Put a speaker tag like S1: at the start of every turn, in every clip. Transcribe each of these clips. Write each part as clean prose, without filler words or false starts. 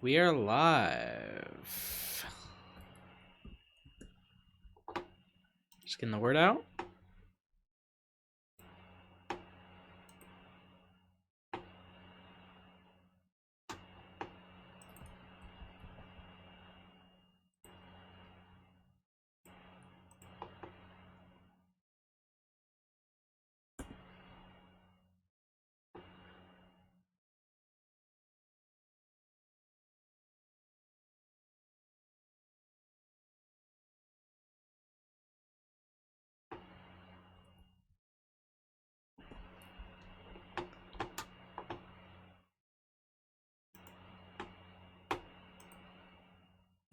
S1: We are live. Just getting the word out.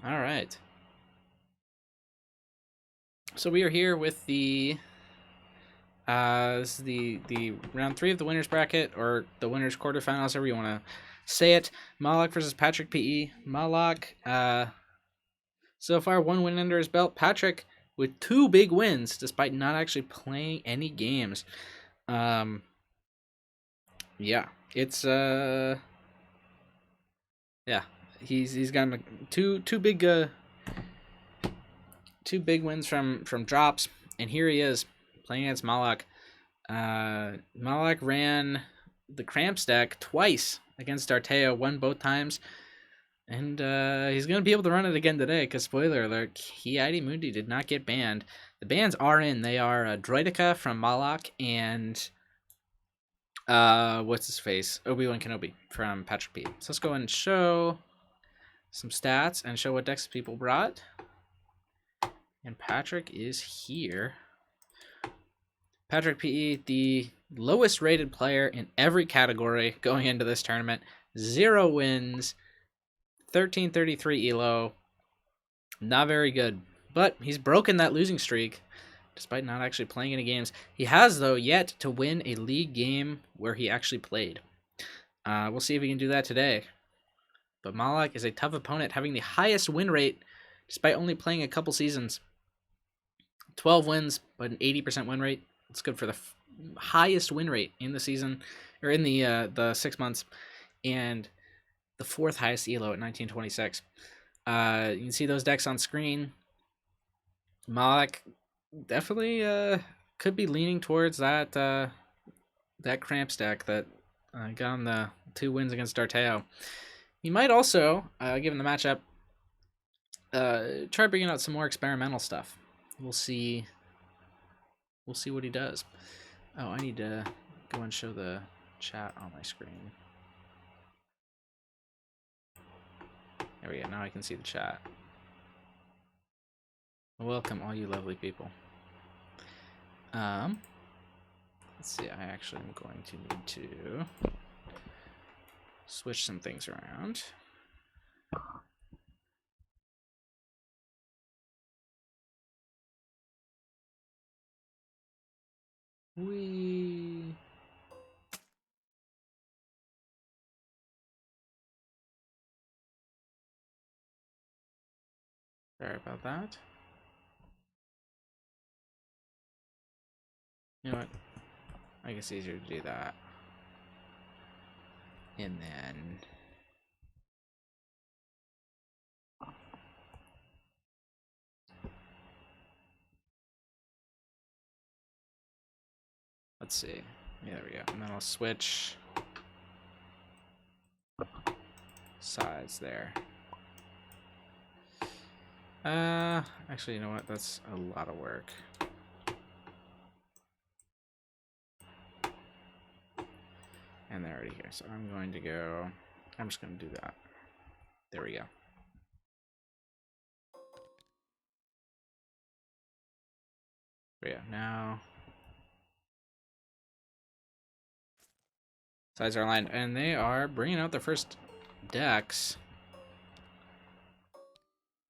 S1: All right. So we are here with the this is the round 3 of the winners bracket, or the winners quarterfinals, however you want to say it. MalaciousMawloc versus PatrickPE. MalaciousMawloc, so far 1 win under his belt. Patrick with 2 big wins despite not actually playing any games. Yeah, it's yeah, he's got two big wins from drops, and here he is playing against Mawloc. Mawloc ran the Cramps deck twice against Arteo, won both times, and he's gonna be able to run it again today. Because spoiler alert, Kiadi Mundi did not get banned. The bans are in. They are Droidica from Mawloc and what's his face? Obi-Wan Kenobi from PatrickPE. So let's go and show some stats and show what decks people brought. And Patrick is here. PatrickPE, the lowest rated player in every category going into this tournament. 0 wins, 1333 elo. Not very good, but he's broken that losing streak despite not actually playing any games. He has, though, yet to win a league game where he actually played. We'll see if he can do that today. But Mawloc is a tough opponent, having the highest win rate despite only playing a couple seasons. 12 wins, but an 80% win rate. It's good for the highest win rate in the season, or in the 6 months, and the 4th highest elo at 1926. You can see those decks on screen. Mawloc definitely could be leaning towards that that Cramps deck that got him the 2 wins against Arteo. He might also, given the matchup, try bringing out some more experimental stuff. We'll see what he does. Oh, I need to go and show the chat on my screen. There we go. Now I can see the chat. Welcome, all you lovely people. Let's see. I actually am going to need to switch some things around. Sorry about that. You know what? I guess it's easier to do that. And then let's see. Yeah, there we go. And then I'll switch sides there. Actually, you know what? That's a lot of work. And they're already here, so I'm going to go. I'm just going to do that. There we go. There we go. Now sides are aligned, and they are bringing out their first decks.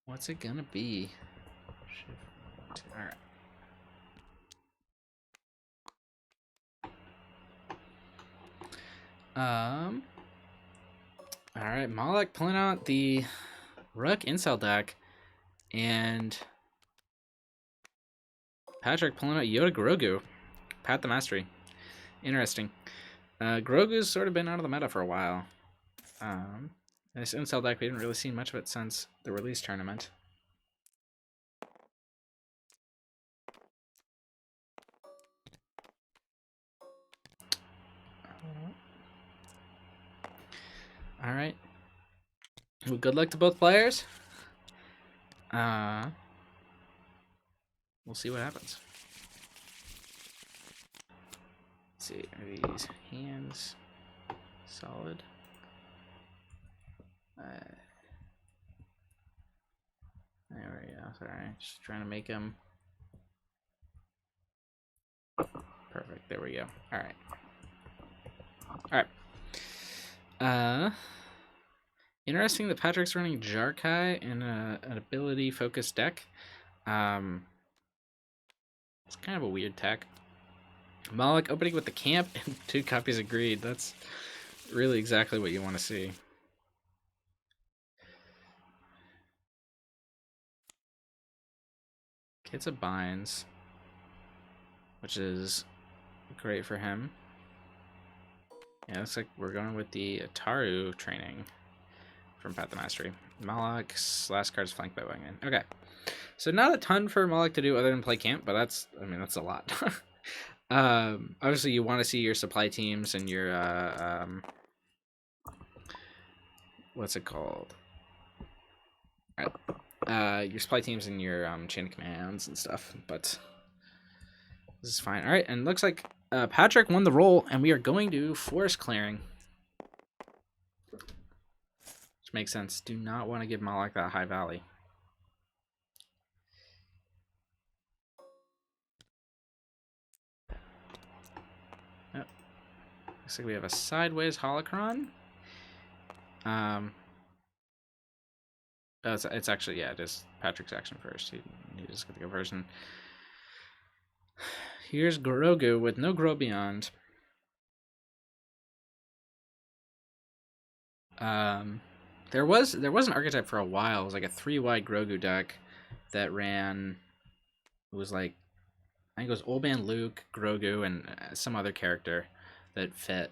S1: What's it gonna be? All right. All right. Mawloc pulling out the Rook Incel deck, and Patrick pulling out Yoda Grogu. Pat the Mastery. Interesting. Grogu's sort of been out of the meta for a while. And this incel deck, we didn't really see much of it since the release tournament. All right. Well, good luck to both players. We'll see what happens. Let's see, are these hands solid? There we go. Sorry, just trying to make them perfect. There we go. All right. All right. Interesting that Patrick's running Jarkai in an ability-focused deck. It's kind of a weird tech. Mawloc opening with the camp and 2 copies of Greed. That's really exactly what you want to see. Gets a binds, which is great for him. Yeah, looks like we're going with the Ataru training from Path to Mastery. Mawloc's last card is flanked by Wingman. Okay. So not a ton for Mawloc to do other than play camp, but that's a lot. Obviously you want to see your supply teams and your what's it called? Your supply teams and your chain of commands and stuff, but this is fine. All right, and it looks like Patrick won the roll, and we are going to forest clearing. Which makes sense. Do not want to give Mawloc that high valley. Oh. Looks like we have a sideways holocron. It's actually, yeah, it is Patrick's action first. He just got the go first. And here's Grogu with no Grow Beyond. There was an archetype for a while. It was like a 3-wide Grogu deck that ran. It was like, I think it was Old Man Luke, Grogu, and some other character that fit.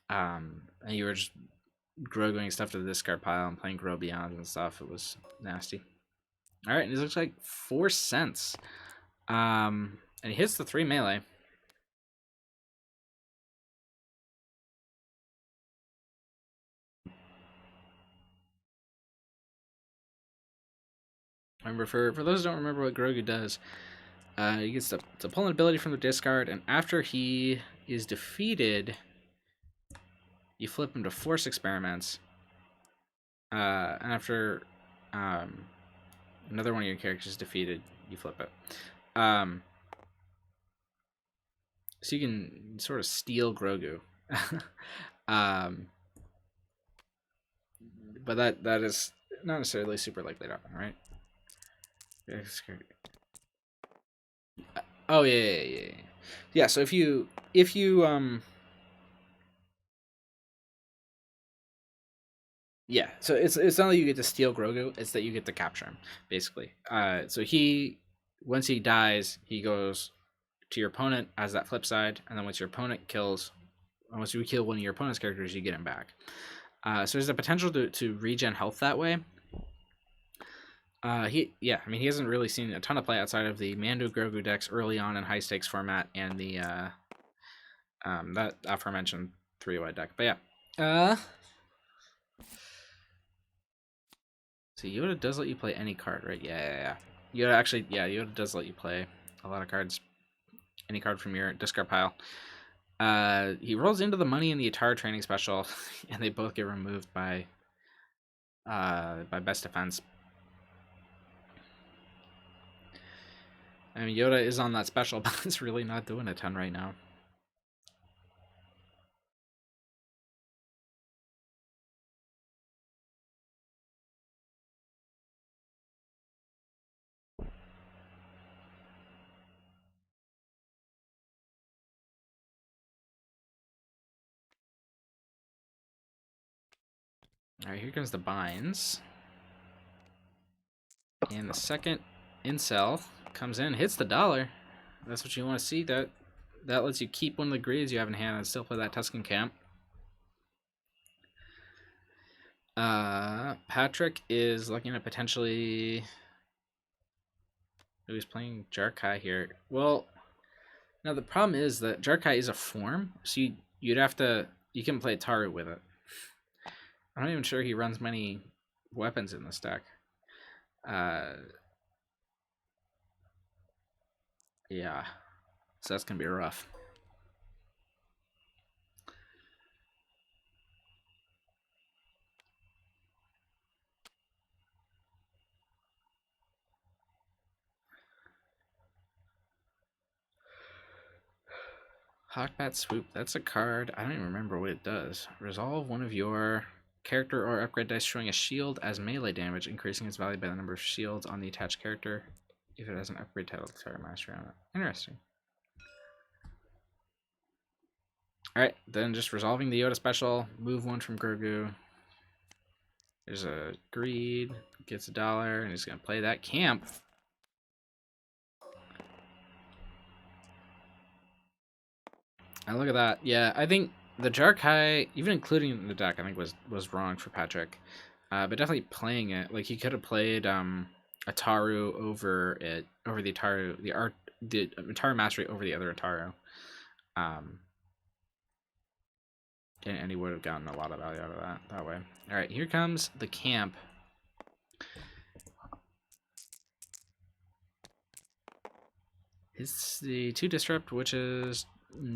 S1: And you were just Groguing stuff to the discard pile and playing Grow Beyond and stuff. It was nasty. All right, and it looks like 4 cents. And he hits the 3 melee. Remember, for those who don't remember what Grogu does, he gets to pull an ability from the discard, and after he is defeated, you flip him to Force Experiments. And after another one of your characters is defeated, you flip it. So you can sort of steal Grogu. But that is not necessarily super likely to happen, right? Oh yeah. Yeah, so if you yeah, so it's not that you get to steal Grogu, it's that you get to capture him, basically. So once he dies, he goes to your opponent as that flip side, and then once you kill one of your opponent's characters, you get him back. So there's a potential to regen health that way. He hasn't really seen a ton of play outside of the Mando Grogu decks early on in high stakes format and the that aforementioned 3-wide deck. But yeah. So Yoda does let you play any card, right? Yeah. Yoda does let you play a lot of cards. Any card from your discard pile. He rolls into the money in the Atara training special, and they both get removed by best defense. I mean, Yoda is on that special, but it's really not doing a ton right now. Alright, here comes the binds. And the second incel comes in, hits the dollar. That's what you want to see. That lets you keep one of the greeds you have in hand and still play that Tuscan Camp. Patrick is looking at potentially. He's playing Jarkai here. Well, now the problem is that Jarkai is a form, so you'd have to. You can play Taru with it. I'm not even sure he runs many weapons in this deck. Yeah, so that's gonna be rough. Hawkbat Swoop, that's a card. I don't even remember what it does. Resolve one of your character or upgrade dice showing a shield as melee damage, increasing its value by the number of shields on the attached character if it has an upgrade title to target mastery on it. Interesting. Alright, then just resolving the Yoda special, move one from Grogu. There's a greed, gets $1, and he's gonna play that camp. And look at that. Yeah, I think the Jarkai, even including in the deck, I think was wrong for Patrick. But definitely playing it, like he could have played Ataru over the Ataru, the Ataru Mastery over the other Ataru. And he would have gotten a lot of value out of that way. All right, here comes the camp. It's the 2 Disrupt, which is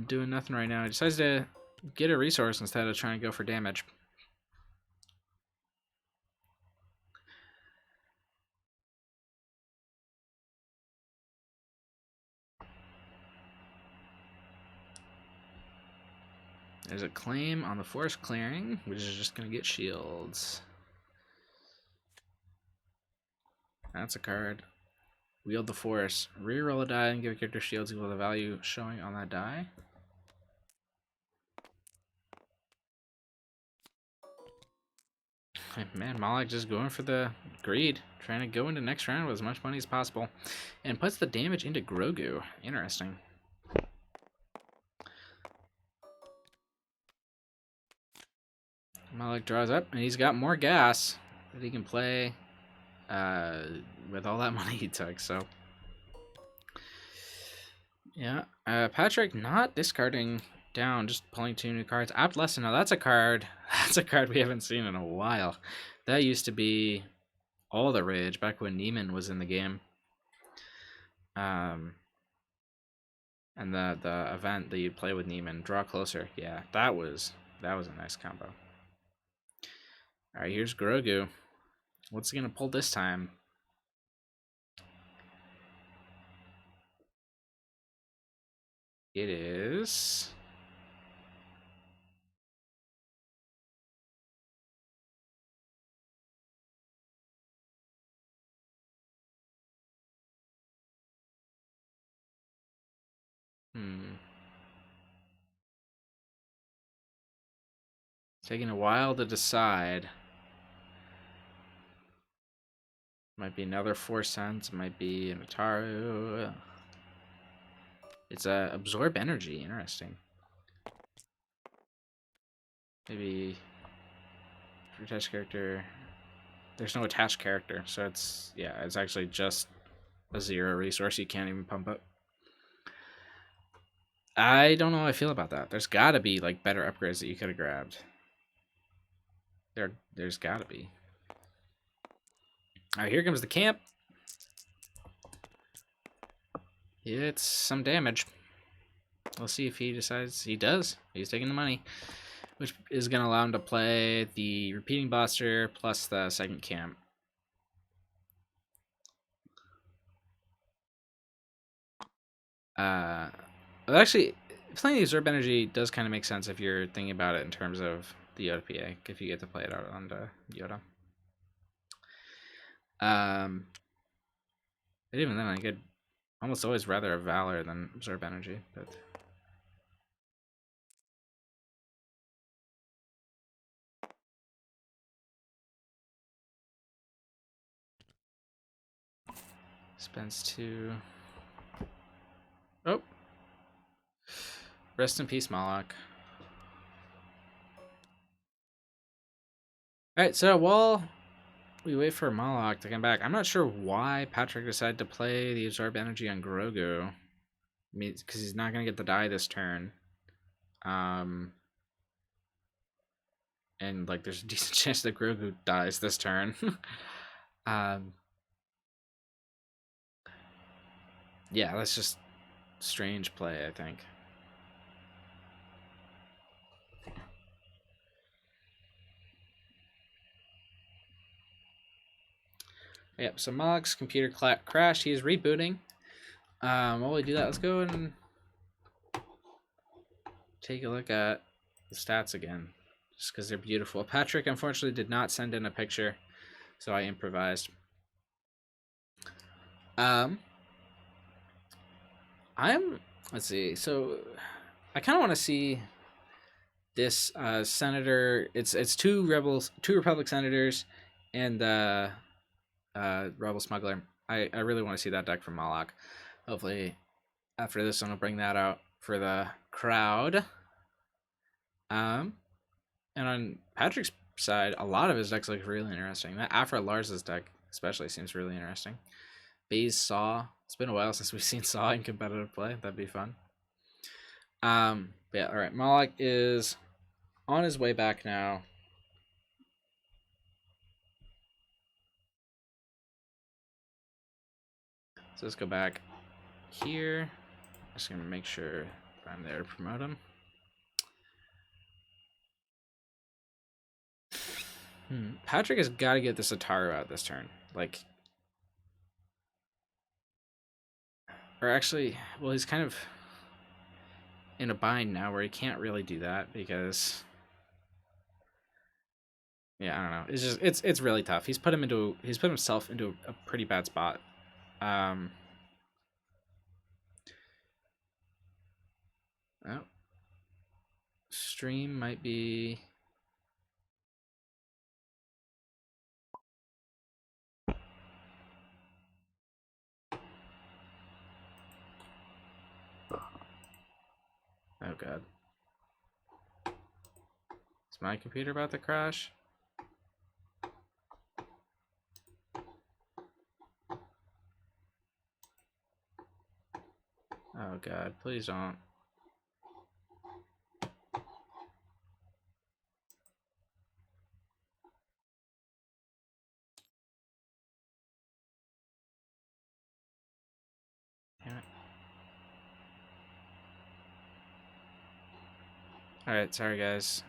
S1: doing nothing right now. He decides to get a resource instead of trying to go for damage. There's a claim on the forest clearing, which is just going to get shields. That's a card. Wield the force. Reroll a die and give a character shields equal to the value showing on that die. Man, Mawloc just going for the greed. Trying to go into next round with as much money as possible. And puts the damage into Grogu. Interesting. Mawloc draws up, and he's got more gas that he can play with all that money he took. So, yeah. Patrick not discarding down, just pulling 2 new cards. Apt Lesson. Now, that's a card. That's a card we haven't seen in a while. That used to be all the rage back when Neiman was in the game. And the event that you'd play with Neiman, Draw Closer. Yeah, that was a nice combo. All right, here's Grogu. What's he gonna pull this time? It is. Taking a while to decide. Might be another 4 cents. Might be an Ataru. It's a absorb energy. Interesting. Maybe for attached character. There's no attached character, so it's actually just a 0 resource. You can't even pump up. I don't know how I feel about that. There's got to be like better upgrades that you could have grabbed. There's got to be. All right, here comes the camp. It's some damage. We'll see if he decides. He does. He's taking the money, which is going to allow him to play the repeating buster plus the second camp. Actually, playing the absorb energy does kind of make sense if you're thinking about it in terms of the Yoda PA, if you get to play it out on the Yoda. But even then, I could almost always rather a Valor than absorb energy, but. Spends 2. Oh. Rest in peace, Mawloc. Alright, so while we wait for Mawloc to come back, I'm not sure why Patrick decided to play the Absorb Energy on Grogu. I mean, because he's not going to get the die this turn. And, like, there's a decent chance that Grogu dies this turn. Yeah, that's just strange play, I think. Yep, so Mawloc's computer crashed. He is rebooting. While we do that, let's go and take a look at the stats again, just because they're beautiful. Patrick, unfortunately, did not send in a picture, so I improvised. Let's see, so I kind of want to see this senator. It's two Republic senators, and Rebel Smuggler. I really want to see that deck from Mawloc. Hopefully, after this one, I'll bring that out for the crowd. And on Patrick's side, a lot of his decks look really interesting. That Afra Lars's deck especially seems really interesting. Baze Saw. It's been a while since we've seen Saw in competitive play. That'd be fun. Yeah, alright. Mawloc is on his way back now. So let's go back here. Just gonna make sure I'm there to promote him. Patrick has got to get this Ataru out this turn. Like, or actually, well, he's kind of in a bind now where he can't really do that because, yeah, I don't know. It's just it's really tough. He's put himself into a pretty bad spot. Oh, stream might be. Oh god. Is my computer about to crash? Oh god, please don't. Damn it. Alright, sorry guys.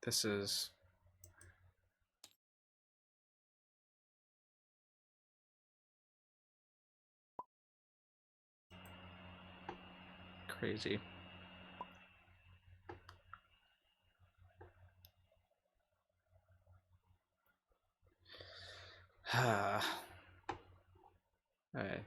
S1: This is crazy. Alright.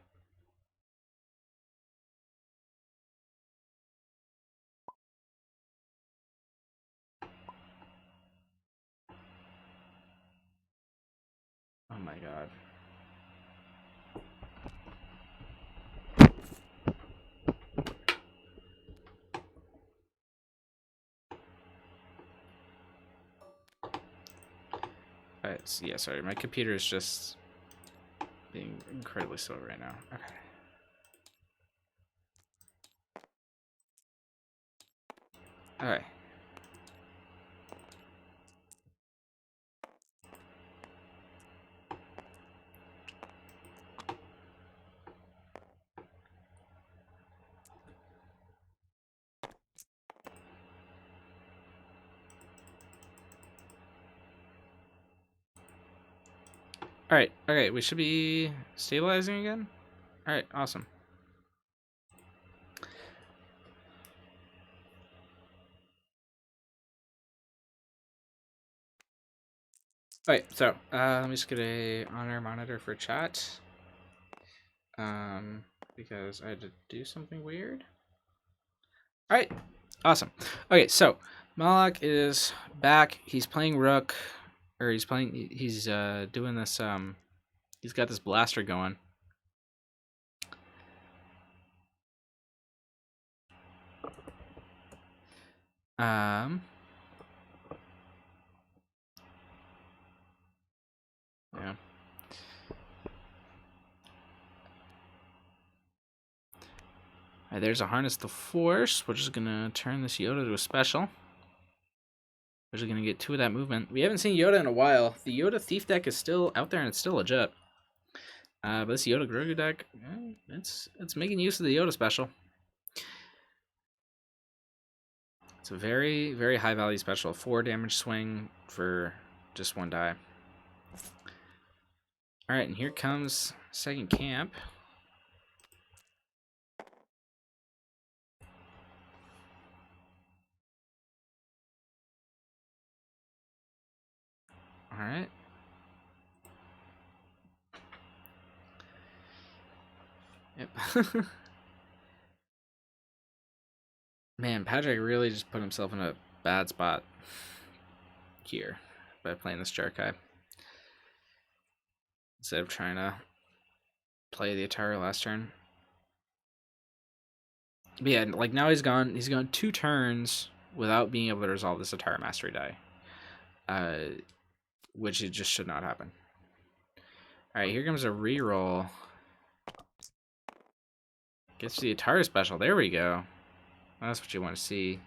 S1: Oh my god. Alright, yeah, sorry. My computer is just being incredibly slow right now. Okay. Alright. Alright, okay, we should be stabilizing again? Alright, awesome. Alright, so, let me just get a honor monitor for chat. Because I had to do something weird. Alright, awesome. Okay, so, Mawloc is back. He's playing Rook, or he's doing this, he's got this blaster going. Yeah. Alright, there's a Harness the Force, which is gonna turn this Yoda to a special. Which is gonna get 2 of that movement. We haven't seen Yoda in a while. The Yoda Thief deck is still out there and it's still legit. But this Yoda Grogu deck, it's making use of the Yoda special. It's a very, very high value special. 4 damage swing for just 1 die. Alright, and here comes second camp. Alright. Yep. Man, Patrick really just put himself in a bad spot here by playing this Jarkai. Instead of trying to play the Atari last turn. But yeah, like now he's gone 2 turns without being able to resolve this Atari Mastery die. Which it just should not happen. Alright, here comes a reroll. Gets the Atari special. There we go. That's what you want to see.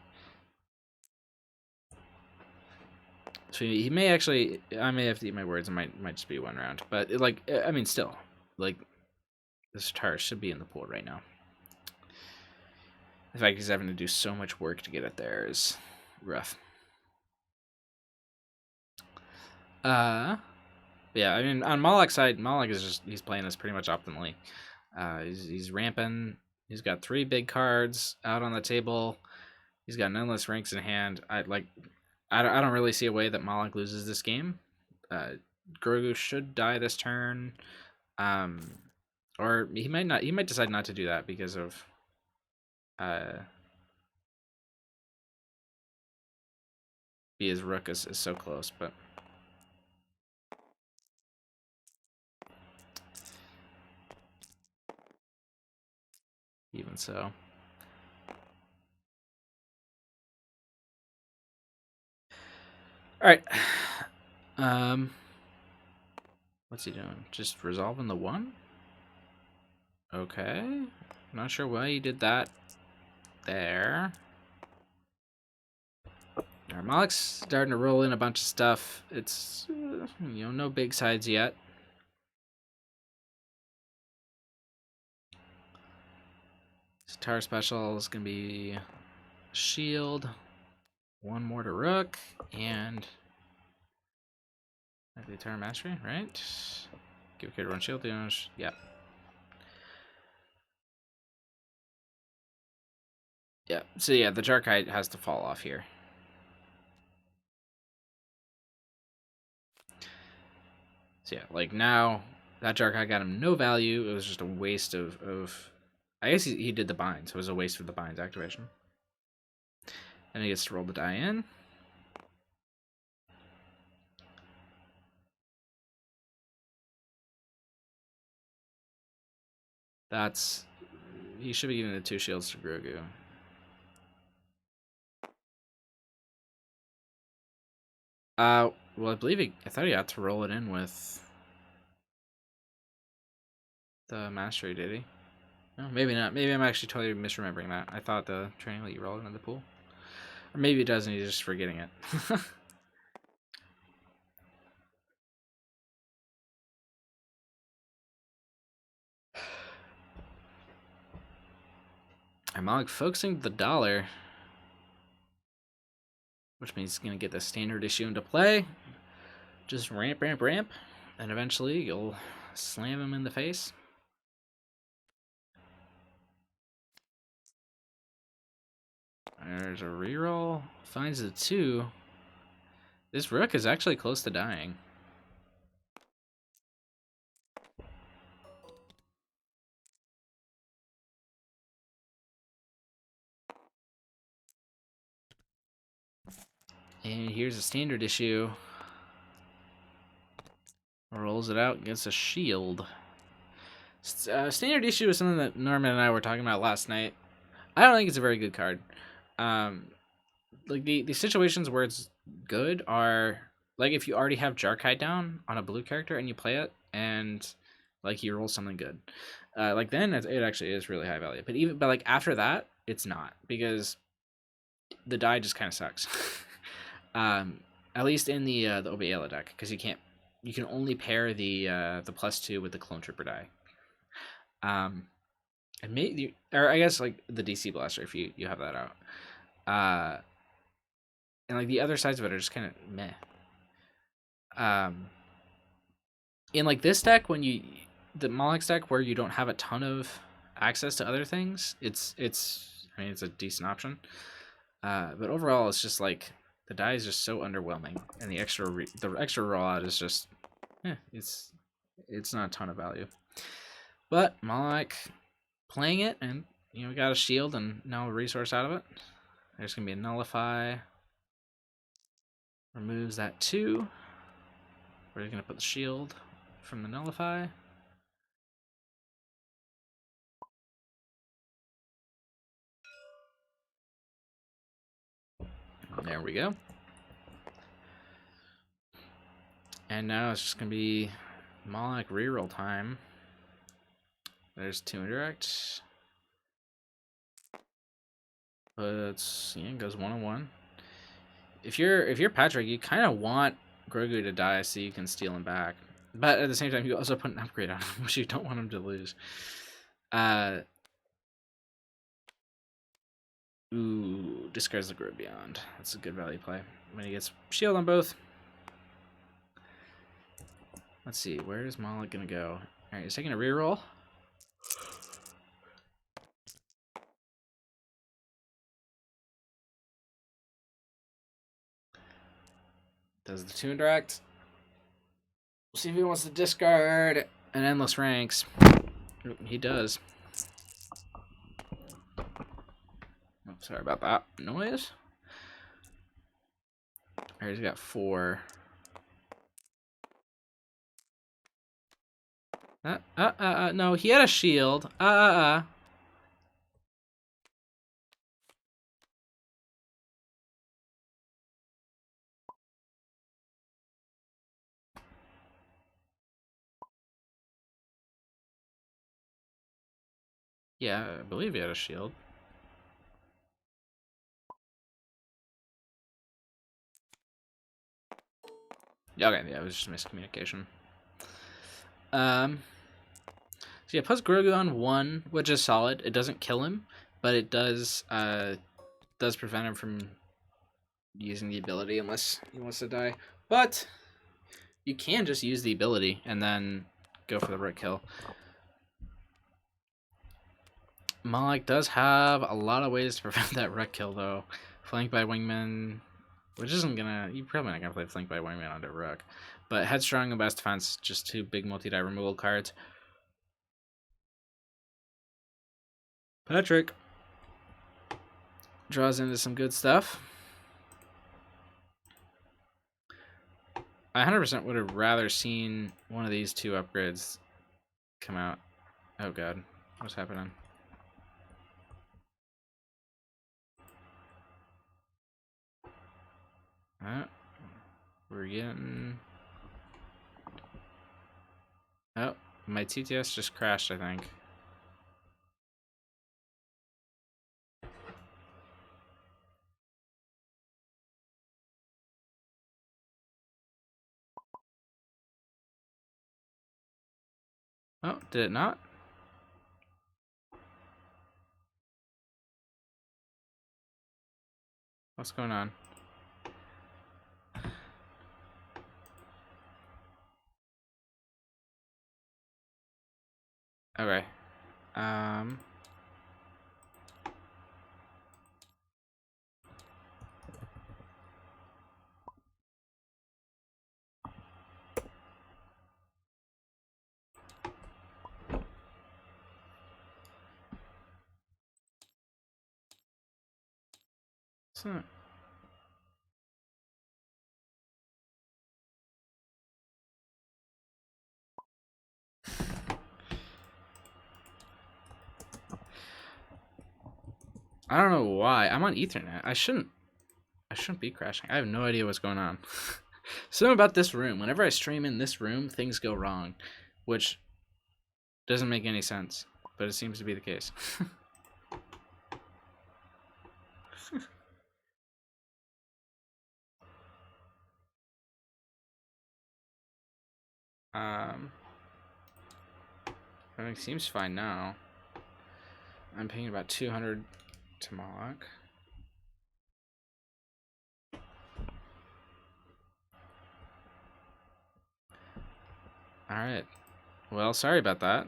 S1: So he may actually, I may have to eat my words. It might just be 1 round, but like, I mean, still, like, this Atari should be in the pool right now. The fact he's having to do so much work to get it there is rough. Yeah, I mean, on Mawloc's side, Mawloc is just, he's playing this pretty much optimally. He's ramping. He's got 3 big cards out on the table. He's got nonetheless ranks in hand. I don't really see a way that Mawloc loses this game. Grogu should die this turn, or he might not. He might decide not to do that because of his rook is so close. But even so. All right. What's he doing? Just resolving the 1? Okay. Not sure why he did that there. Mawloc's starting to roll in a bunch of stuff. It's, no big sides yet. This Tower special is going to be shield. 1 more to Rook, and the Tower Mastery, right? Give a kid 1 shield damage. Yeah. Yeah, so yeah, the Jarkai has to fall off here. So yeah, like now, that Jarkai got him no value. It was just a waste of I guess he did the bind, so it was a waste of the bind's activation. And he gets to roll the die in. That's... He should be giving the 2 shields to Grogu. Well, I believe I thought he had to roll it in with the Mastery, did he? No, maybe not. Maybe I'm actually totally misremembering that. I thought the training let you roll it into the pool. Or maybe it doesn't, he's just forgetting it. I'm like focusing the dollar, which means he's going to get the standard issue into play. Just ramp, ramp, ramp, and eventually you'll slam him in the face. There's a reroll. Finds the 2. This Rook is actually close to dying. And here's a standard issue. Rolls it out, gets a shield. Standard issue is something that Norman and I were talking about last night. I don't think it's a very good card. Like the situations where it's good are like if you already have Jarkai down on a blue character and you play it and like you roll something good, like then it actually is really high value. But like after that, it's not, because the die just kind of sucks. At least in the Obiela deck, because you can only pair the +2 with the Clone Trooper die. And maybe, or I guess like the DC Blaster if you have that out. And like the other sides of it are just kind of meh. In like this deck, when the Mawloc's deck where you don't have a ton of access to other things, it's I mean it's a decent option. But overall, it's just like the die is just so underwhelming, and the extra rollout is just, it's not a ton of value. But Mawloc playing it, and we got a shield and now a resource out of it. There's gonna be a nullify. Removes that 2. We're gonna put the shield from the nullify. There we go. And now it's just gonna be Mawloc reroll time. There's 2 indirect. But it goes 1-on-1. If you're Patrick, you kind of want Grogu to die so you can steal him back. But at the same time, you also put an upgrade on him, which you don't want him to lose. Ooh, discards the Grow Beyond. That's a good value play. When he gets shield on both. Let's see, where is Mawloc gonna go? Alright, he's taking a reroll. Does the 2 indirect. We'll see if he wants to discard an Endless Ranks. He does. Oh, sorry about that noise. Alright, he's got 4. No, he had a shield. Yeah, I believe he had a shield. Okay, yeah, it was just miscommunication. So yeah, puts Grogu on 1, which is solid. It doesn't kill him, but it does prevent him from using the ability unless he wants to die. But you can just use the ability and then go for the root kill. Mawloc does have a lot of ways to prevent that wreck kill, though. Flanked by Wingman, which isn't gonna... You're probably not gonna play Flanked by Wingman onto Rook. But Headstrong and Best Defense, just 2 big multi-die removal cards. Patrick draws into some good stuff. I 100% would have rather seen one of these 2 upgrades come out. Oh god, what's happening? We're getting... Oh, my TTS just crashed, I think. Oh, did it not? What's going on? Okay. So... I don't know why. I'm on Ethernet. I shouldn't be crashing. I have no idea what's going on. Something about this room. Whenever I stream in this room, things go wrong, which doesn't make any sense, but it seems to be the case. Everything seems fine now. I'm paying about 200 to Mawloc. Alright. Well, sorry about that.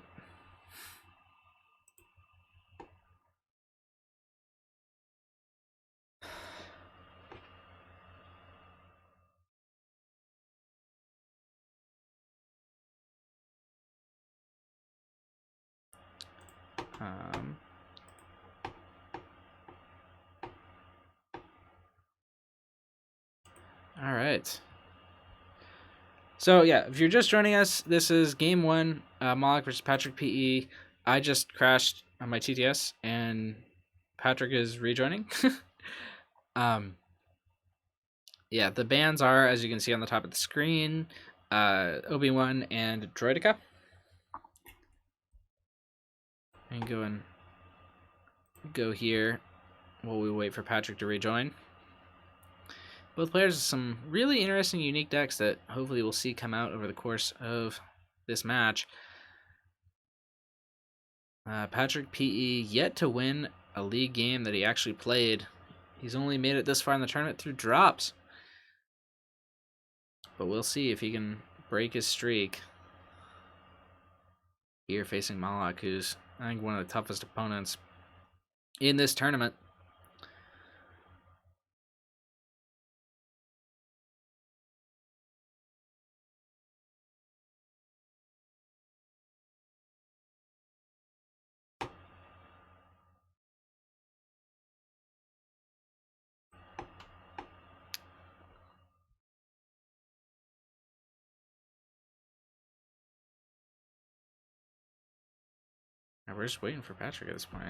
S1: Alright. So, yeah, if you're just joining us, this is Game 1, Mawloc versus PatrickPE. I just crashed on my TTS, and Patrick is rejoining. Yeah, the bans are, as you can see on the top of the screen, Obi-Wan and Droidica. And go here while we wait for Patrick to rejoin. Both players have some really interesting, unique decks that hopefully we'll see come out over the course of this match. PatrickPE yet to win a league game that he actually played. He's only made it this far in the tournament through drops. But we'll see if he can break his streak. Here facing Mawloc, who's, I think, one of the toughest opponents in this tournament. We're just waiting for Patrick at this point.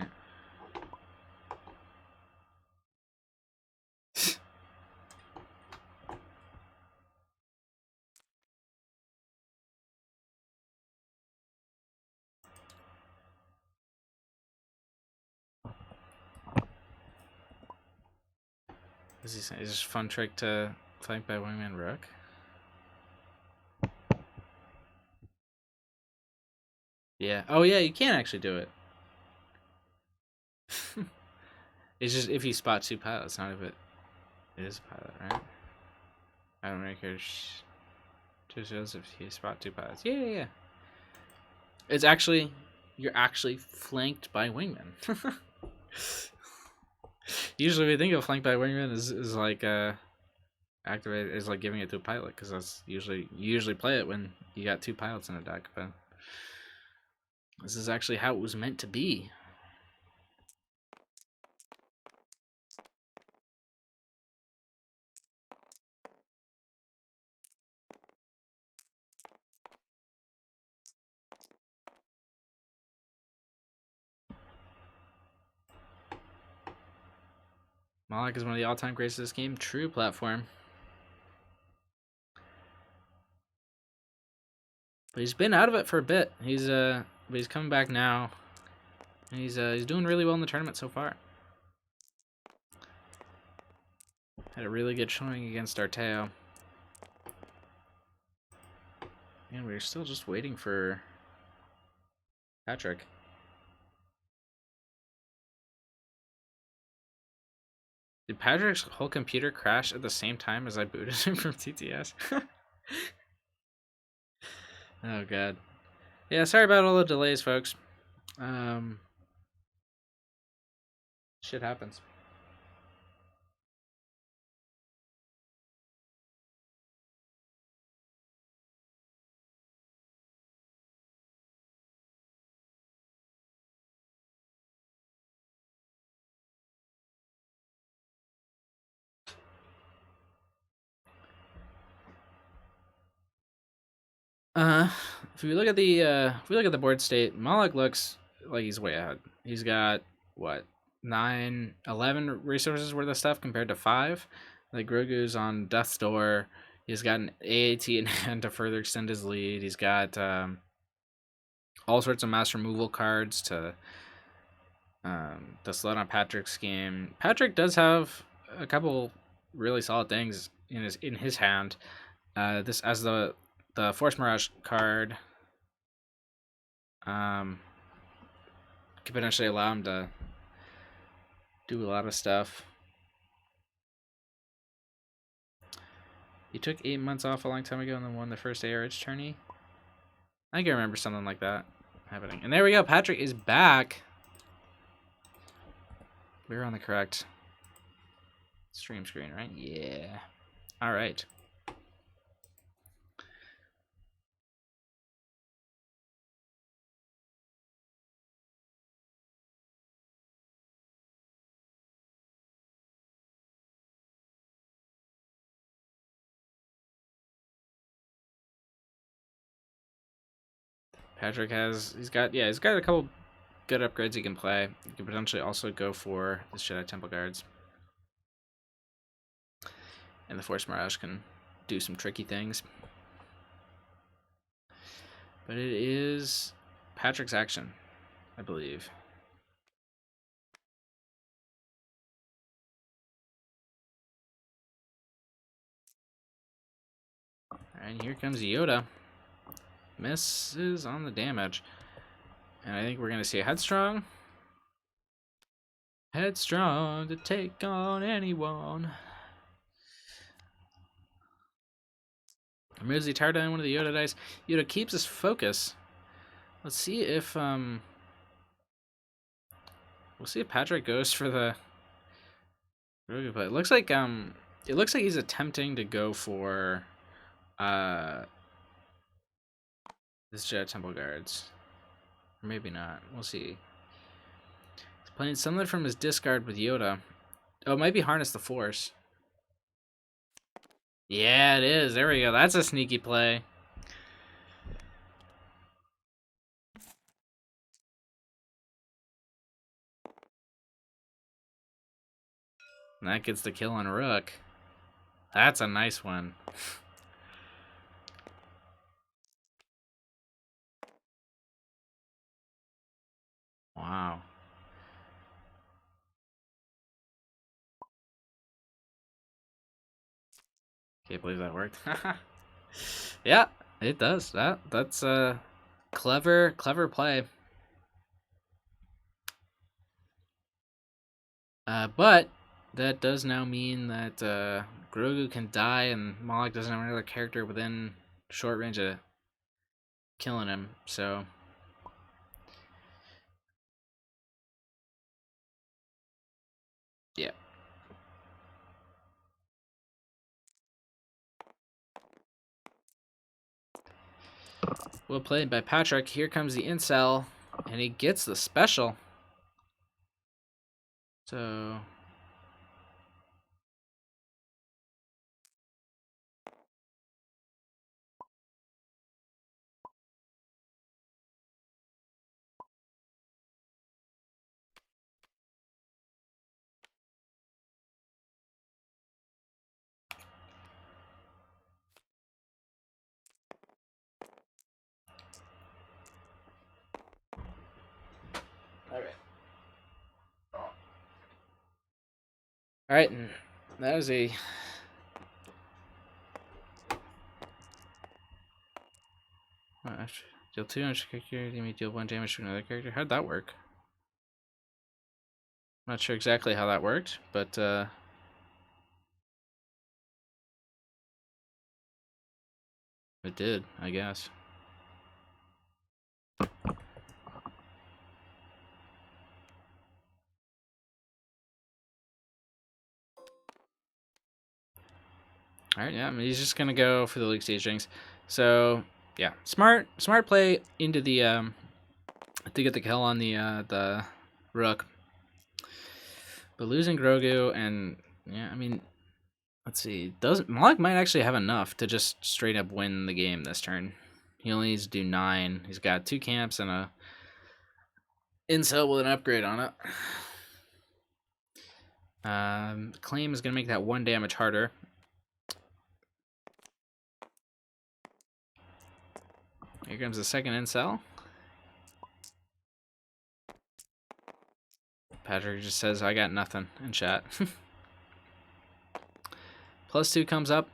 S1: Is he saying? Is this a fun trick to flank by Wingman Rook? Yeah. Oh yeah, you can actually do it. It's just if you spot two pilots, not if it is a pilot, right? I don't really care. Two shows if you spot two pilots. Yeah. It's actually, you're actually flanked by Wingman. Usually we think of flanked by Wingman is like activate is like giving it to a pilot, because that's you usually play it when you got two pilots in a deck, but this is actually how it was meant to be. Mawloc is one of the all-time greats of this game. True platform. But he's been out of it for a bit. But he's coming back now. And he's doing really well in the tournament so far. Had a really good showing against Arteo. And we're still just waiting for Patrick. Did Patrick's whole computer crash at the same time as I booted him from TTS? Oh god. Yeah, sorry about all the delays, folks. Shit happens. If we look at the board state, Mawloc looks like he's way ahead. He's got what 9, 11 resources worth of stuff compared to 5. Like Grogu's on Death's Door. He's got an AAT in hand to further extend his lead. He's got all sorts of mass removal cards to slow down Patrick's game. Patrick does have a couple really solid things in his hand. This as the Force Mirage card could potentially allow him to do a lot of stuff. He took 8 months off a long time ago and then won the first ARH tourney. I can remember something like that happening. And there we go. Patrick is back. We're on the correct stream screen, right? Yeah. All right. Patrick he's got a couple good upgrades he can play. He could potentially also go for the Jedi Temple Guards. And the Force Mirage can do some tricky things. But it is Patrick's action, I believe. And here comes Yoda. Misses on the damage. And I think we're going to see a Headstrong. Headstrong to take on anyone. Removes the entire down one of the Yoda dice. Yoda keeps his focus. Let's see if we'll see if Patrick goes for the Grogu play. It looks like he's attempting to go for this Jedi Temple Guards. Or maybe not. We'll see. He's playing something from his discard with Yoda. Oh, it might be Harness the Force. Yeah, it is. There we go. That's a sneaky play. And that gets the kill on Rook. That's a nice one. Wow. Can't believe that worked. Yeah, it does. That's a clever play. But that does now mean that Grogu can die and Mawloc doesn't have another character within short range of killing him. So yeah. Well played by Patrick. Here comes the incel, and he gets the special. So all right, and that is a deal 2 damage to character. You may deal 1 damage to another character. How'd that work? I'm not sure exactly how that worked, but it did, I guess. All right, yeah, I mean, he's just gonna go for the league stage rings. So yeah, smart play into the to get the kill on the Rook. But losing Grogu and yeah, I mean, let's see, Mawloc might actually have enough to just straight up win the game this turn. He only needs to do 9. He's got 2 camps and a incel with an upgrade on it. Claim is gonna make that 1 damage harder. Here comes the second incel. Patrick just says, I got nothing in chat. +2 comes up.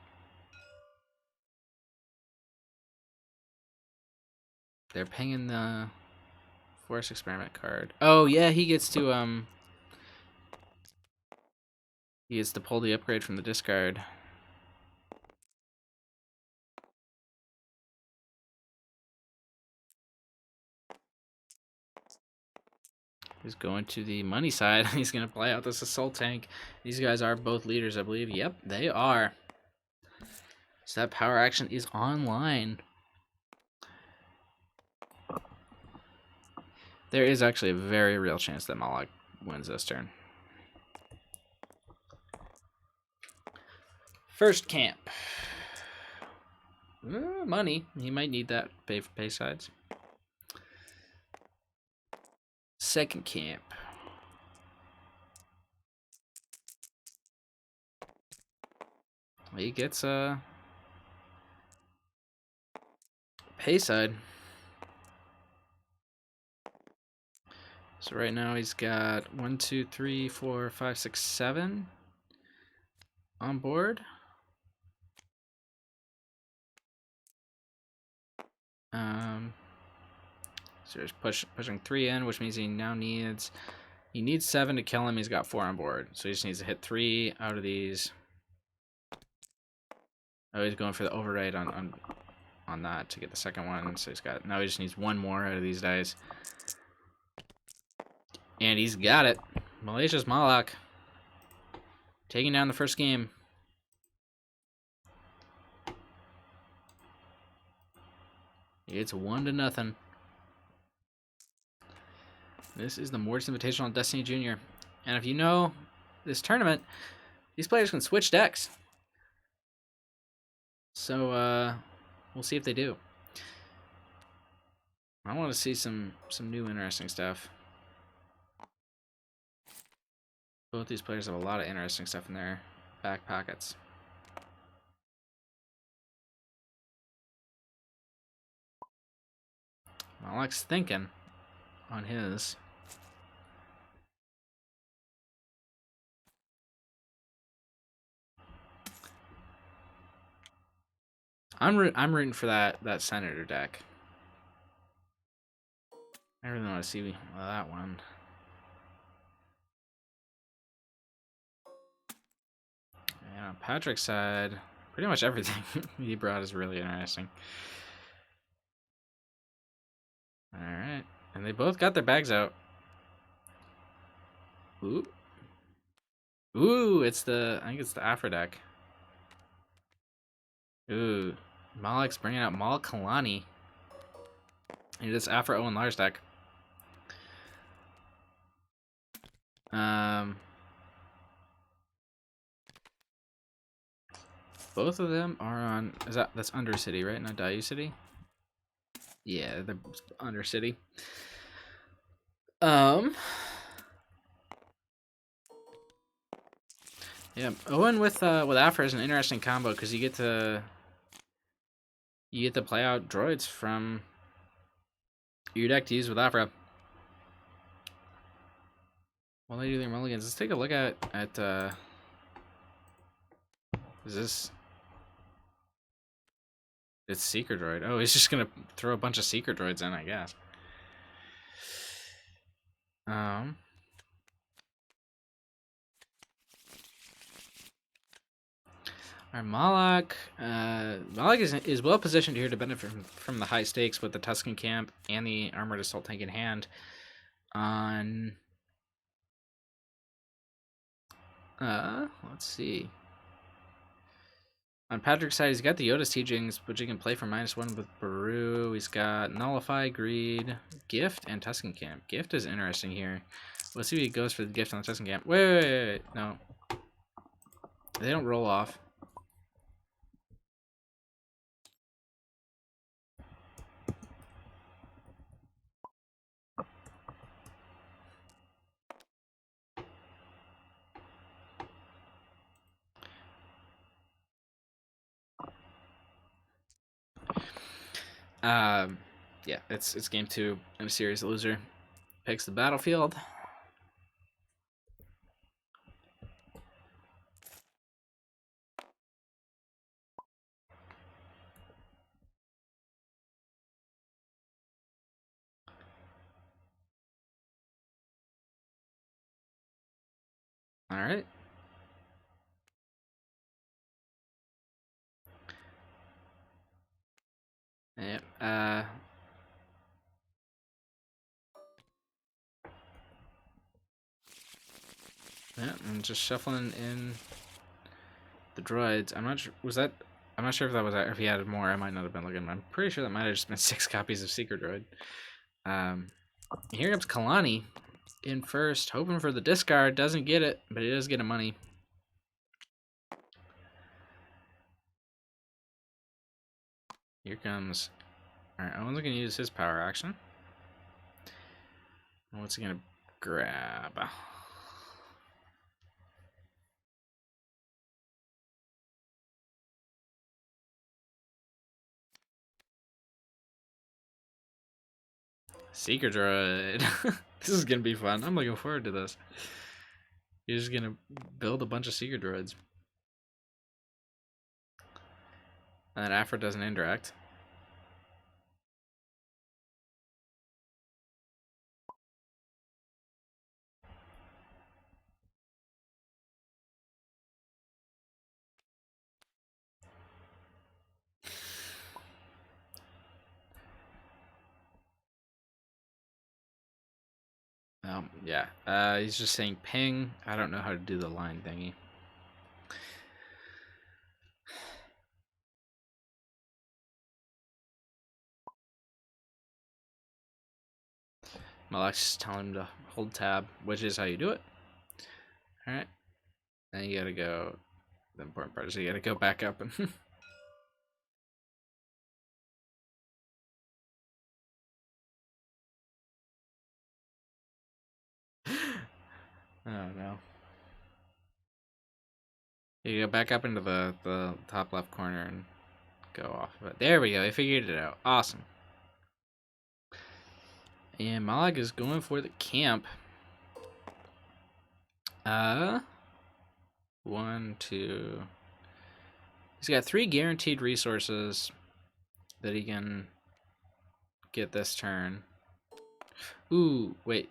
S1: They're paying the Force Experiment card. Oh, yeah, he gets to pull the upgrade from the discard. He's going to the money side. He's going to play out this assault tank. These guys are both leaders, I believe. Yep, they are. So that power action is online. There is actually a very real chance that Mawloc wins this turn. First camp. Money. He might need that pay for pay sides. Second camp. He gets a pay side. So right now he's got 1, 2, 3, 4, 5, 6, 7 on board. So he's pushing 3 in, which means he needs 7 to kill him. He's got 4 on board, so he just needs to hit 3 out of these. Oh, he's going for the override on that to get the second one. So now he just needs 1 more out of these dice, and he's got it. MalaciousMawloc taking down the first game. It's 1-0. This is the Mortis Invitational on Destiny Jr. And if you know this tournament, these players can switch decks. So we'll see if they do. I want to see some new interesting stuff. Both these players have a lot of interesting stuff in their back pockets. Mawloc's thinking on his. I'm rooting for that Senator deck. I really want to see that one. And on Patrick's side, pretty much everything he brought is really interesting. Alright. And they both got their bags out. Ooh. Ooh, I think it's the Afro deck. Ooh. Mawloc's bringing out Kalani. And this Afro Owen Lars deck. Both of them are on. That's Undercity, right? Not Dayu City. Yeah, they're Undercity. Yeah, Owen with Afra is an interesting combo because you get to play out droids from your deck to use with Afra. While they do their mulligans, let's take a look at is this? It's Seeker Droid. Oh, he's just gonna throw a bunch of Seeker Droids in, I guess. Our Mawloc, is well positioned here to benefit from the high stakes with the Tusken Camp and the Armored Assault Tank in hand. On, let's see. On Patrick's side, he's got the Yoda's Teachings, which he can play for -1 with Baru. He's got Nullify, Greed, Gift, and Tusken Camp. Gift is interesting here. Let's see if he goes for the Gift on the Tusken Camp. Wait. No. They don't roll off. Yeah, it's game 2 and a series loser picks the battlefield. All right. Yep. Yeah, I'm just shuffling in the droids. I'm not sure. Was that? I'm not sure if that was if he added more. I might not have been looking. I'm pretty sure that might have just been 6 copies of Seeker Droid. Here comes Kalani in first, hoping for the discard. Doesn't get it, but he does get a money. Here comes. All right, Owen's gonna use his power action. What's he gonna grab? Seeker Droid. This is gonna be fun. I'm looking forward to this. You're just gonna build a bunch of Seeker Droids. And then Afra does an indirect. Yeah. He's just saying ping. I don't know how to do the line thingy. Malacious's telling him to hold tab, which is how you do it. Alright. Then you gotta go. The important part is you gotta go back up and. Oh no. You go back up into the top left corner and go off of it. There we go. I figured it out. Awesome. And Mawloc is going for the camp. 1, 2. He's got 3 guaranteed resources that he can get this turn. Ooh, wait.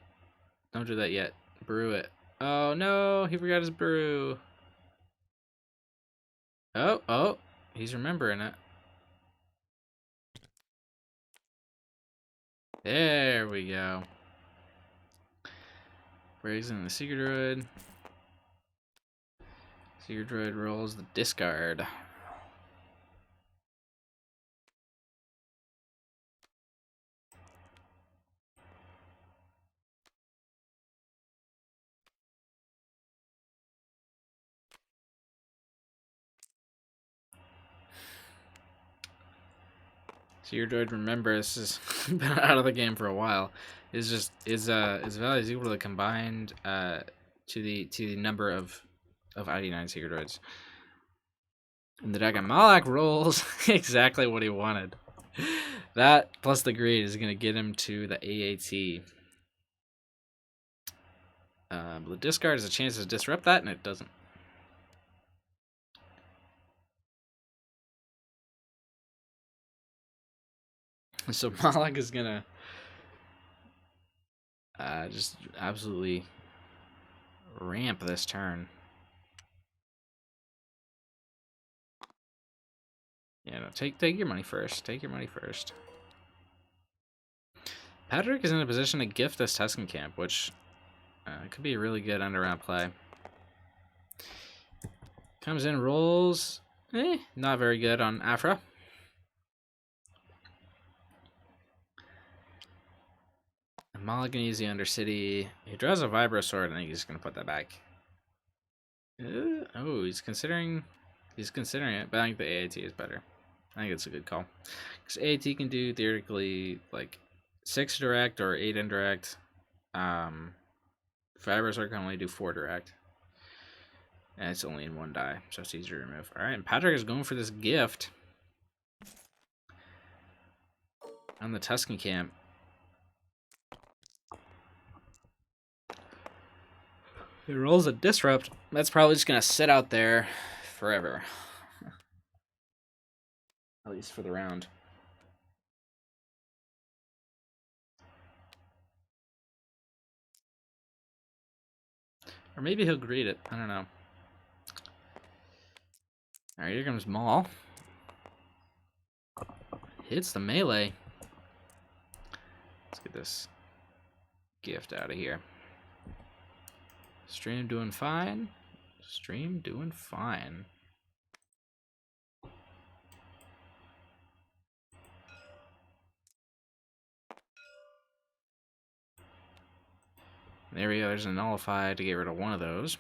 S1: Don't do that yet. Brew it. Oh no, he forgot his brew. Oh, he's remembering it. There we go. Brings in the Seeker Droid. Seeker Droid rolls the discard. Seeker Droid, remember, this has been out of the game for a while. His value is equal to the combined to the number of ID9 Seeker Droids. And the deck of Mawloc rolls exactly what he wanted. That plus the greed is going to get him to the AAT. The discard has a chance to disrupt that, and it doesn't. So Mawloc is going to just absolutely ramp this turn. Yeah, no, take your money first. Take your money first. Patrick is in a position to gift this Tusken Camp, which could be a really good end-around play. Comes in, rolls. Not very good on Afra. Mawloc gonna use the Undercity. He draws a Vibro Sword, and I think he's gonna put that back. Oh, he's considering it, but I think the AAT is better. I think it's a good call. Because AAT can do theoretically like 6 direct or 8 indirect. Vibro Sword can only do 4 direct. And it's only in 1 die, so it's easier to remove. Alright, and Patrick is going for this gift. on the Tuscan camp. It rolls a disrupt. That's probably just gonna sit out there forever. At least for the round. Or maybe he'll greet it. I don't know. Alright, here comes Maul. Hits the melee. Let's get this gift out of here. Stream doing fine. Stream doing fine. There we go. There's a nullify to get rid of one of those.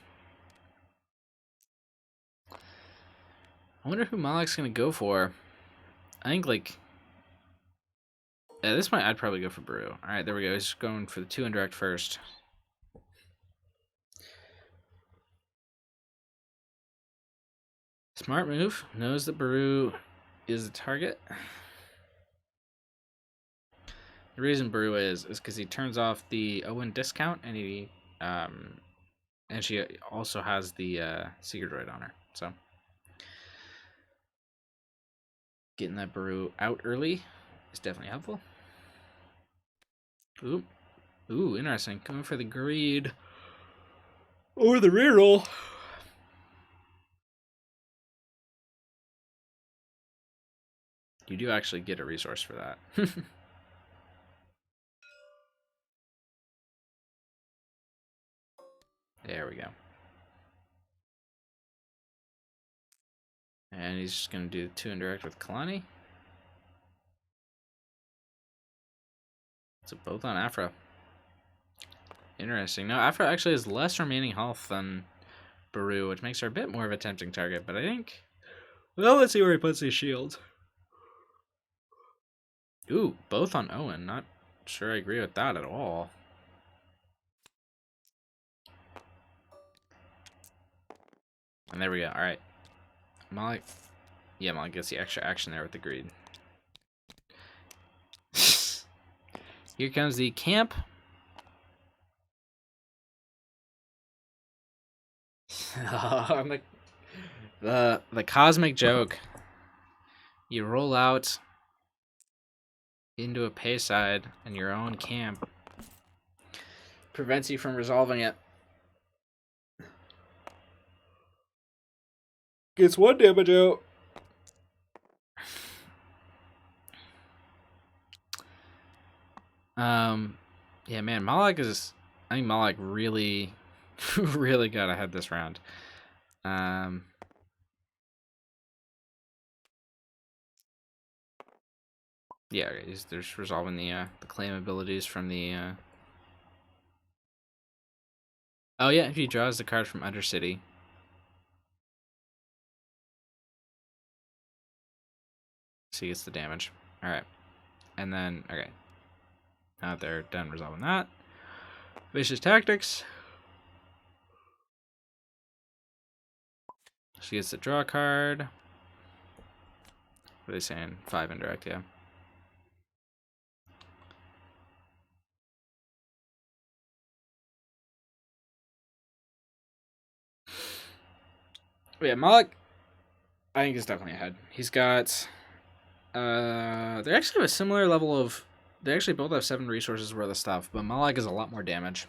S1: I wonder who Malac's gonna go for. I think like this might. I'd probably go for Brew. All right, there we go. He's going for the 2 indirect first. Smart move. Knows that Brew is the target. The reason Brew is because he turns off the Owen discount, and he and she also has the Seeker Droid on her. So getting that Brew out early is definitely helpful. Ooh, ooh, interesting. Going for the greed or the reroll. You do actually get a resource for that. There we go. And he's just going to do 2 indirect with Kalani. So both on Afro. Interesting. No, Afro actually has less remaining health than Baru, which makes her a bit more of a tempting target. But I think... Well, let's see where he puts his shields. Ooh, both on Owen. Not sure I agree with that at all. And there we go. All right. Malik. Yeah, Malik gets the extra action there with the greed. Here comes the camp. The cosmic joke. You roll out into a pay side in your own camp. Prevents you from resolving it. Gets 1 damage out. Yeah, man, Malak is... I think Malak really, really got ahead this round. Yeah, there's resolving the claim abilities from the... Oh, yeah, if he draws the card from Undercity. So he gets the damage. Alright. And then, okay. Now they're done resolving that. Vicious Tactics. She gets the draw card. What are they saying? 5 indirect, yeah. But yeah, Malak, I think is definitely ahead. He's got... they actually have a similar level of... They actually both have 7 resources worth of stuff, but Malak is a lot more damage.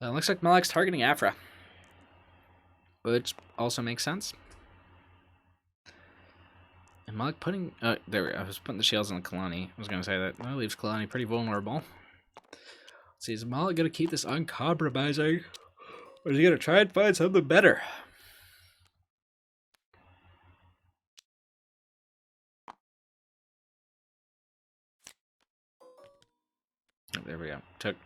S1: Looks like Malak's targeting Afra. Which also makes sense. And Malak putting... there we go. I was putting the shields on Kalani. I was going to say that leaves Kalani pretty vulnerable. Let's see, is Malak going to keep this uncompromising? Or is he going to try and find something better? Oh, there we go.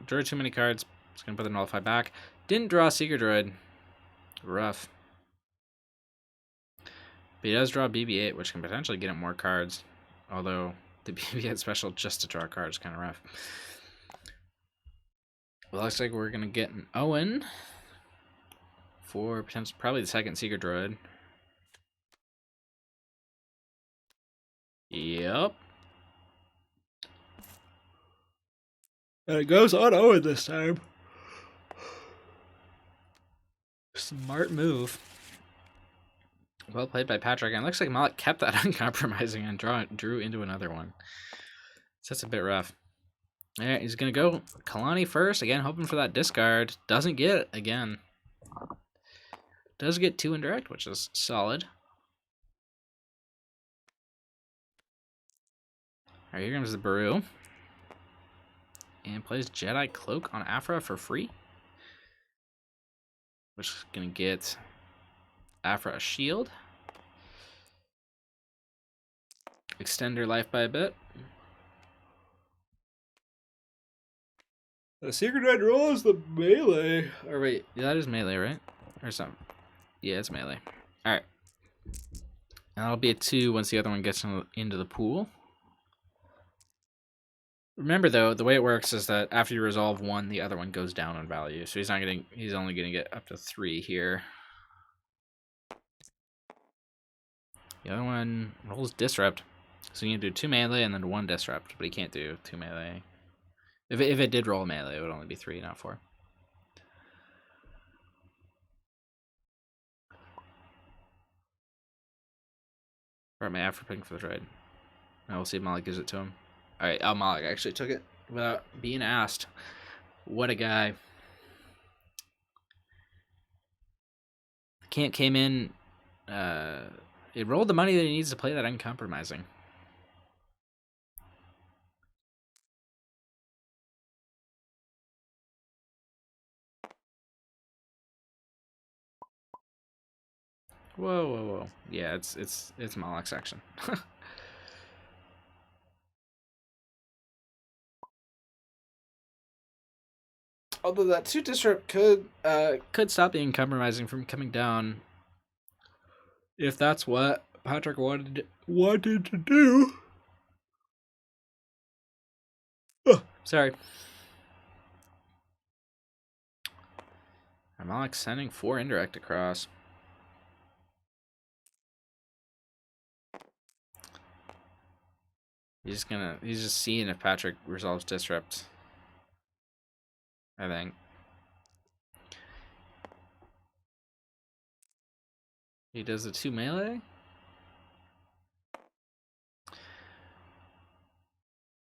S1: Drew too many cards. Just going to put the Nullify back. Didn't draw a Seeker Droid. Rough. But he does draw BB-8, which can potentially get him more cards. Although the BB-8 special just to draw cards is kind of rough. Well, looks like we're going to get an Owen for potentially probably the second Seeker Droid. Yep. And it goes on Owen this time. Smart move. Well played by Patrick. And it looks like Mawloc kept that uncompromising and drew into another one. So that's a bit rough. Alright, he's going to go Kalani first. Again, hoping for that discard. Doesn't get it again. Does get 2 indirect, which is solid. Alright, here comes the Baru. And plays Jedi Cloak on Aphra for free. Which is going to get Aphra a shield. Extend her life by a bit. The Secret Knight roll is the melee. Or wait, yeah, that is melee, right? Or something. Yeah, it's melee. Alright. And that'll be a 2 once the other one gets into the pool. Remember though, the way it works is that after you resolve 1, the other one goes down in value. So he's only gonna get up to 3 here. The other one rolls disrupt. So you can do 2 melee and then 1 disrupt, but he can't do 2 melee. If it did roll melee, it would only be 3, not 4. Alright, my Afro ping for the trade. Now we'll see if Mawloc gives it to him. Alright, Mawloc actually took it without being asked. What a guy. Camp came in. It rolled the money that he needs to play that uncompromising. Whoa, whoa, whoa. Yeah, it's Mawloc's action. Although that 2 disrupt could stop the uncompromising from coming down. If that's what Patrick wanted to do. Oh, sorry. Mawloc sending 4 indirect across. He's just seeing if Patrick resolves disrupt. I think. He does the 2 melee.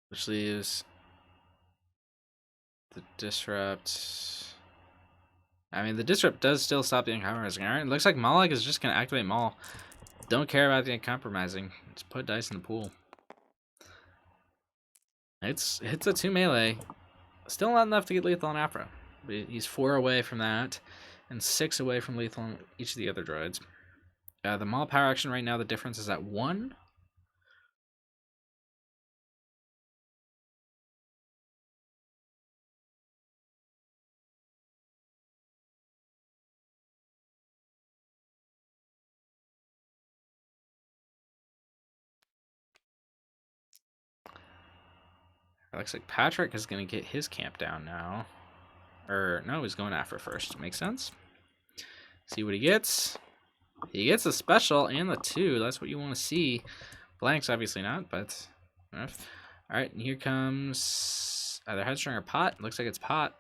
S1: Which leaves the disrupt. I mean, the disrupt does still stop the uncompromising. Alright, it looks like Mawloc is just going to activate Maul. Don't care about the uncompromising. Just put dice in the pool. It's a 2 melee. Still not enough to get lethal on Aphra. But he's 4 away from that. And 6 away from lethal on each of the other droids. The Maul power action right now, the difference is at 1. It looks like Patrick is going to get his camp down now. Or, no, he's going Aphra first. Makes sense. See what he gets. He gets a special and the 2. That's what you want to see. Blanks, obviously not, but... Alright, and here comes either Headstrong or Pot. Looks like it's Pot.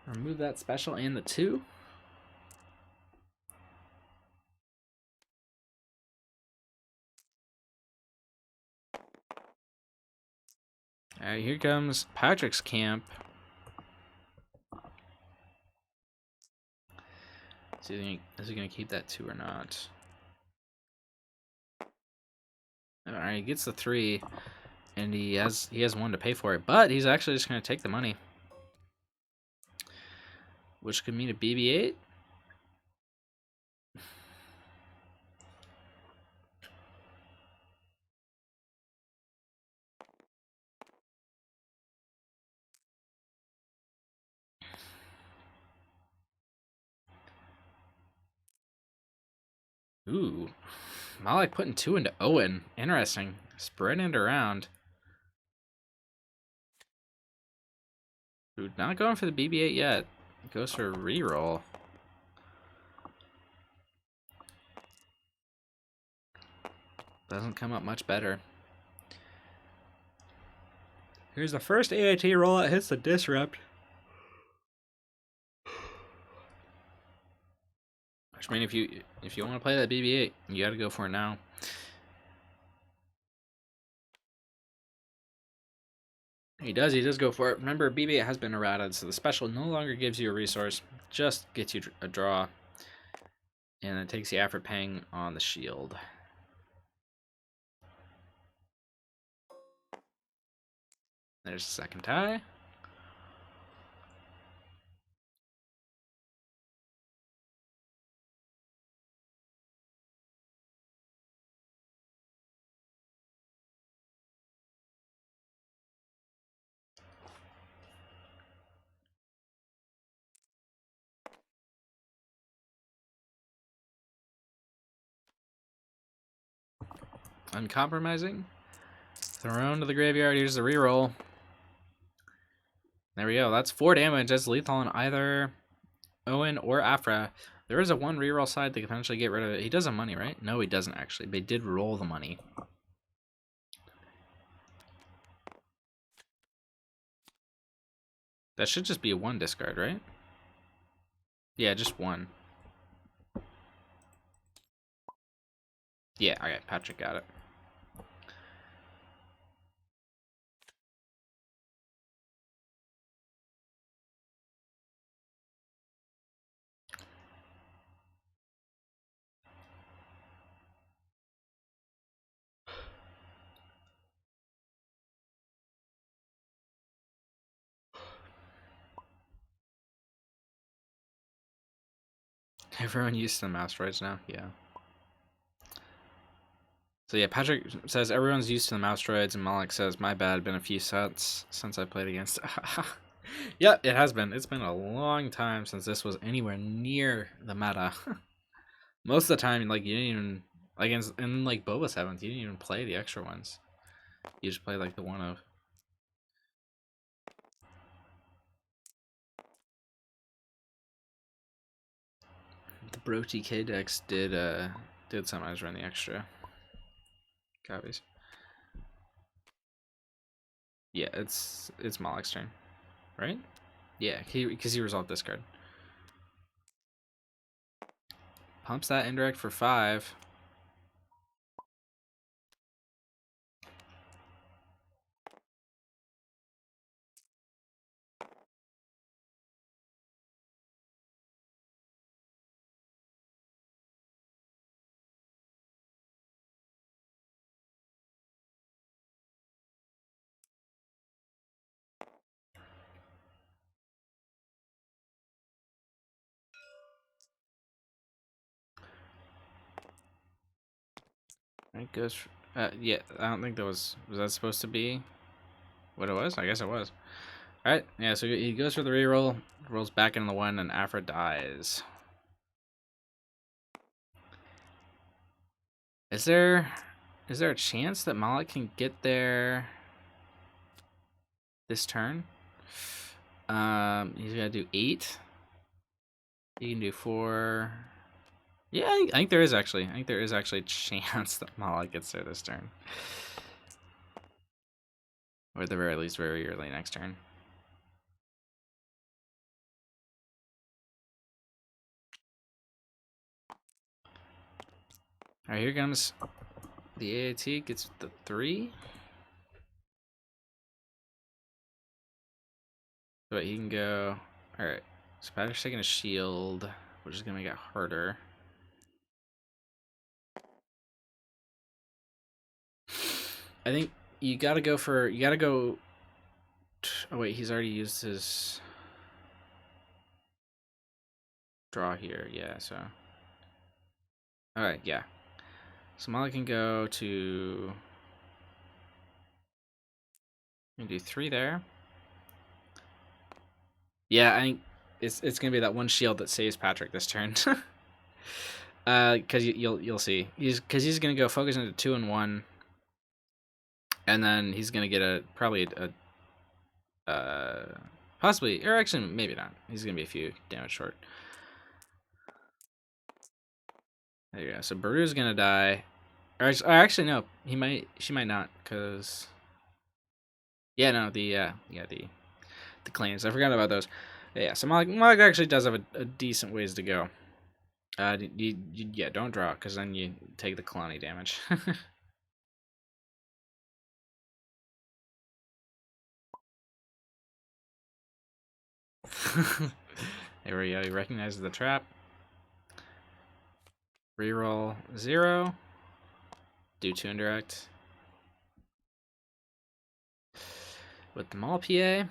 S1: Remove that special and the 2. Alright, here comes Patrick's camp. Is he going to keep that 2 or not? Alright, he gets the 3, and he has 1 to pay for it, but he's actually just going to take the money. Which could mean a BB-8. Ooh. Mawloc putting 2 into Owen. Interesting. Spreading it around. Ooh, not going for the BB-8 yet. Goes for a reroll. Doesn't come up much better. Here's the first AIT roll that hits the disrupt. Which means if you want to play that BB-8, you got to go for it now. He does go for it. Remember, BB-8 has been errated, so the special no longer gives you a resource, just gets you a draw. And it takes the effort pang on the shield. There's the second tie. Uncompromising. Thrown to the graveyard. Here's the reroll. There we go. That's 4 damage. That's lethal on either Owen or Afra. There is a 1 reroll side that can potentially get rid of it. He does have money, right? No, he doesn't actually. They did roll the money. That should just be a 1 discard, right? Yeah, just 1. Yeah, okay, Patrick got it. Everyone used to the Mousetroids now? Yeah. So yeah, Patrick says everyone's used to the Mousetroids, and Mawloc says, my bad, been a few sets since I played against. Yeah, it has been. It's been a long time since this was anywhere near the meta. Most of the time, like, you didn't even, like, in like Boba 7th, you didn't even play the extra ones. You just play like the one of. The Bro TK decks did sometimes run the extra copies. Yeah, it's Mawloc's turn, right? Yeah, because he resolved this card. Pumps that indirect for 5. It goes. Yeah, I don't think that was that supposed to be what it was? I guess it was. All right, yeah. So he goes for the reroll, rolls back into the 1, and Afra dies. Is there a chance that Mawloc can get there this turn? He's gotta do 8. He can do 4. Yeah, I think there is actually. I think there is actually a chance that Mawloc gets there this turn, or at the very least, very early next turn. All right, here comes the AAT. Gets the 3. But he can go. All right. So Patrick's taking a shield, which is gonna make it harder. I think you gotta go for. You gotta go. Oh wait, he's already used his draw here. Yeah. So. All right. Yeah. So Mawloc can go to. You can do 3 there. Yeah, I think it's gonna be that 1 shield that saves Patrick this turn. Because you'll see he's gonna go focus into 2 and 1, and then he's gonna get probably possibly, or actually maybe not. He's gonna be a few damage short. There you go. So Baru's gonna die, Or actually, no. She might not, because yeah, no, the claims. I forgot about those. Yeah, so Mawloc actually does have a decent ways to go. Yeah, don't draw, because then you take the colony damage. There we go. He recognizes the trap. Reroll 0. Do 2 indirect. With the MalPA.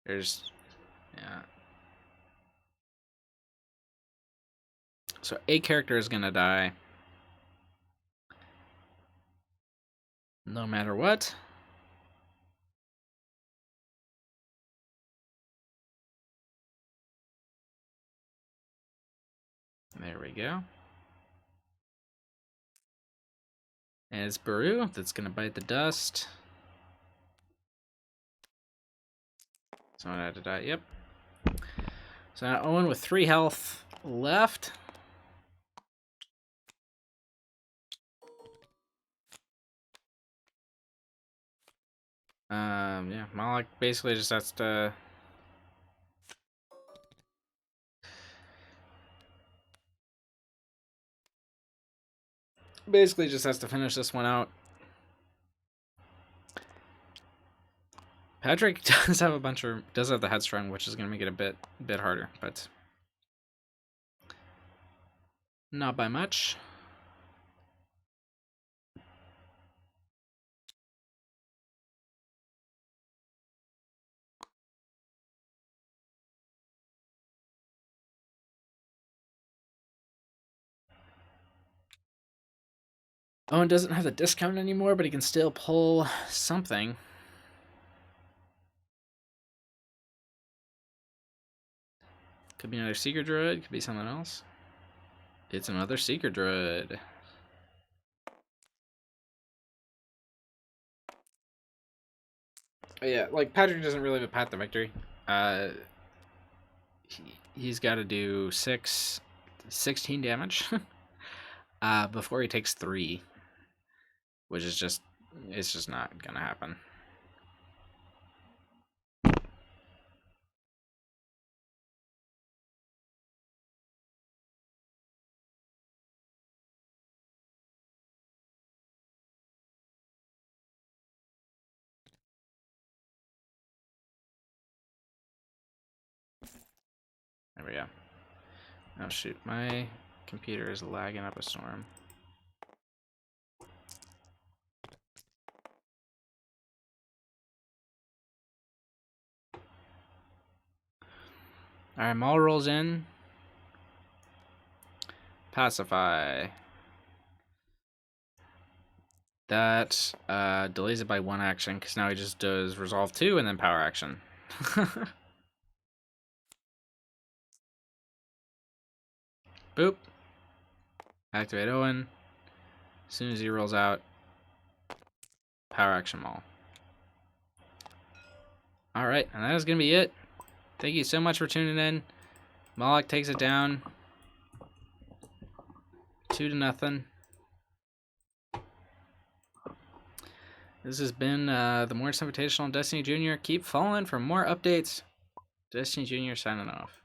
S1: There's, yeah. So a character is gonna die. No matter what. There we go. And it's Baru that's gonna bite the dust. Someone had to die, yep. So now Owen with 3 health left. Yeah, Mawloc basically just has to finish this one out. Patrick does have the headstrong, which is gonna make it a bit harder, but not by much. Owen doesn't have the discount anymore, but he can still pull something. Could be another Seeker Druid, could be something else. It's another Seeker Druid. But yeah, like Patrick doesn't really have a path to victory. He's got to do 16 damage before he takes 3, which is it's just not gonna happen. There we go. Oh shoot, my computer is lagging up a storm. Alright, Maul rolls in. Pacify. That delays it by 1 action, because now he just does Resolve 2 and then Power Action. Boop. Activate Owen. As soon as he rolls out, Power Action Maul. Alright, and that is going to be it. Thank you so much for tuning in. Mawloc takes it down 2-0. This has been the Mortis Invitational on Destiny Jr. Keep following for more updates. Destiny Jr. signing off.